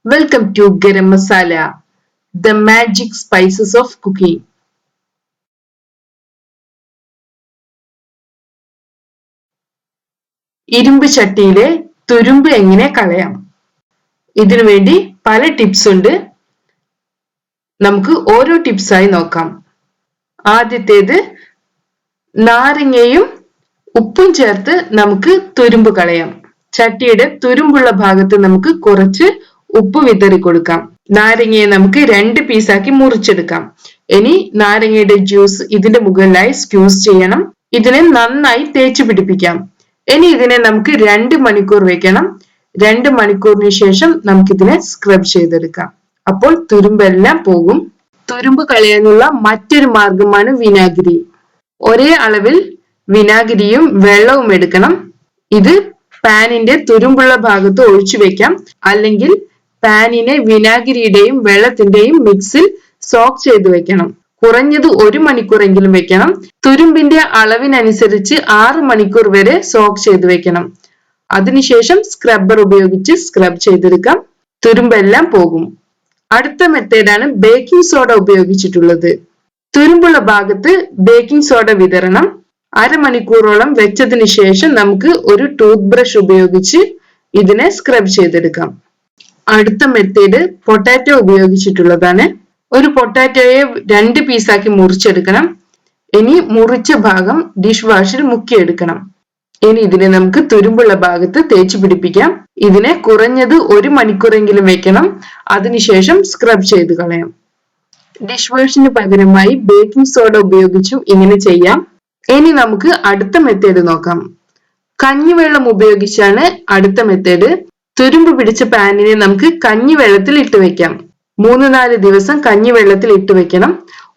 Welcome to Garam Masala, the magic spices of cooking. ഇരുമ്പ് ചട്ടിയിലെ തുരുമ്പ് എങ്ങനെ കളയാം? ഇതിനു വേണ്ടി പല ടിപ്സ് ഉണ്ട്. നമുക്ക് ഓരോ ടിപ്സ് ആയി നോക്കാം. ആദ്യത്തേത്, നാരങ്ങയും ഉപ്പും ചേർത്ത് നമുക്ക് തുരുമ്പ് കളയാം. ചട്ടിയുടെ തുരുമ്പുള്ള ഭാഗത്ത് നമുക്ക് കുറച്ച് ഉപ്പ് വിതറി കൊടുക്കാം. നാരങ്ങയെ നമുക്ക് 2 പീസാക്കി മുറിച്ചെടുക്കാം. ഇനി നാരങ്ങയുടെ ജ്യൂസ് ഇതിന്റെ മുകളിലായി സ്ക്യൂസ് ചെയ്യണം. ഇതിനെ നന്നായി തേച്ച് പിടിപ്പിക്കാം. ഇനി ഇതിനെ നമുക്ക് 2 മണിക്കൂർ വെക്കണം. 2 മണിക്കൂറിന് ശേഷം നമുക്കിതിനെ സ്ക്രബ് ചെയ്തെടുക്കാം. അപ്പോൾ തുരുമ്പെല്ലാം പോകും. തുരുമ്പ് കളയാനുള്ള മറ്റൊരു മാർഗമാണ് വിനാഗിരി. ഒരേ അളവിൽ വിനാഗിരിയും വെള്ളവും എടുക്കണം. ഇത് പാനിന്റെ തുരുമ്പുള്ള ഭാഗത്ത് ഒഴിച്ചു വെക്കാം. അല്ലെങ്കിൽ പാനിനെ വിനാഗിരിയുടെയും വെള്ളത്തിന്റെയും മിക്സിൽ സോക്ക് ചെയ്ത് വെക്കണം. കുറഞ്ഞത് 1 മണിക്കൂറെങ്കിലും വെക്കണം. തുരുമ്പിന്റെ അളവിനനുസരിച്ച് 6 മണിക്കൂർ വരെ സോക്ക് ചെയ്ത് വെക്കണം. അതിനുശേഷം സ്ക്രബ്ബർ ഉപയോഗിച്ച് സ്ക്രബ് ചെയ്തെടുക്കാം. തുരുമ്പെല്ലാം പോകും. അടുത്ത മെത്തേഡാണ് ബേക്കിംഗ് സോഡ ഉപയോഗിച്ചിട്ടുള്ളത്. തുരുമ്പുള്ള ഭാഗത്ത് ബേക്കിംഗ് സോഡ വിതരണം. 1/2 മണിക്കൂറോളം വെച്ചതിന് ശേഷം നമുക്ക് ഒരു ടൂത്ത് ബ്രഷ് ഉപയോഗിച്ച് ഇതിനെ സ്ക്രബ് ചെയ്തെടുക്കാം. അടുത്ത മെത്തേഡ് പൊട്ടാറ്റോ ഉപയോഗിച്ചിട്ടുള്ളതാണ്. ഒരു പൊട്ടാറ്റോയെ 2 പീസാക്കി മുറിച്ചെടുക്കണം. ഇനി മുറിച്ച ഭാഗം ഡിഷ് വാഷിൽ മുക്കിയെടുക്കണം. ഇനി ഇതിനെ നമുക്ക് തുരുമ്പുള്ള ഭാഗത്ത് തേച്ച് പിടിപ്പിക്കാം. ഇതിനെ കുറഞ്ഞത് 1 മണിക്കൂറെങ്കിലും വെക്കണം. അതിനുശേഷം സ്ക്രബ് ചെയ്ത് കളയാം. ഡിഷ് വാഷിന് പകരമായി ബേക്കിംഗ് സോഡ ഉപയോഗിച്ചും ഇങ്ങനെ ചെയ്യാം. ഇനി നമുക്ക് അടുത്ത മെത്തേഡ് നോക്കാം. കഞ്ഞിവെള്ളം ഉപയോഗിച്ചാണ് അടുത്ത മെത്തേഡ്. തുരുമ്പ് പിടിച്ച പാനിനെ നമുക്ക് കഞ്ഞിവെള്ളത്തിൽ ഇട്ട് വെക്കാം. 3-4 ദിവസം കഞ്ഞിവെള്ളത്തിൽ ഇട്ട് വെക്കണം.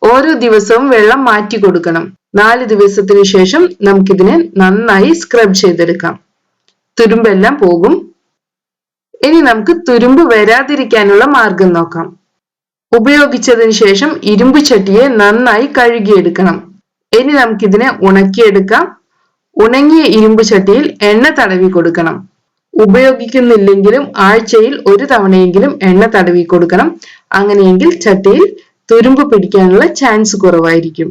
ഓരോ ദിവസവും വെള്ളം മാറ്റി കൊടുക്കണം. 4 ദിവസത്തിന് ശേഷം നമുക്കിതിനെ നന്നായി സ്ക്രബ് ചെയ്തെടുക്കാം. തുരുമ്പെല്ലാം പോകും. ഇനി നമുക്ക് തുരുമ്പ് വരാതിരിക്കാനുള്ള മാർഗം നോക്കാം. ഉപയോഗിച്ചതിന് ശേഷം ഇരുമ്പ് ചട്ടിയെ നന്നായി കഴുകിയെടുക്കണം. ഇനി നമുക്കിതിനെ ഉണക്കിയെടുക്കാം. ഉണങ്ങിയ ഇരുമ്പ് ചട്ടിയിൽ എണ്ണ തടവി കൊടുക്കണം. ഉപയോഗിക്കുന്നില്ലെങ്കിലും ആഴ്ചയിൽ 1 തവണയെങ്കിലും എണ്ണ തടവി കൊടുക്കണം. അങ്ങനെയെങ്കിൽ ചട്ടിയിൽ തുരുമ്പ് പിടിക്കാനുള്ള ചാൻസ് കുറവായിരിക്കും.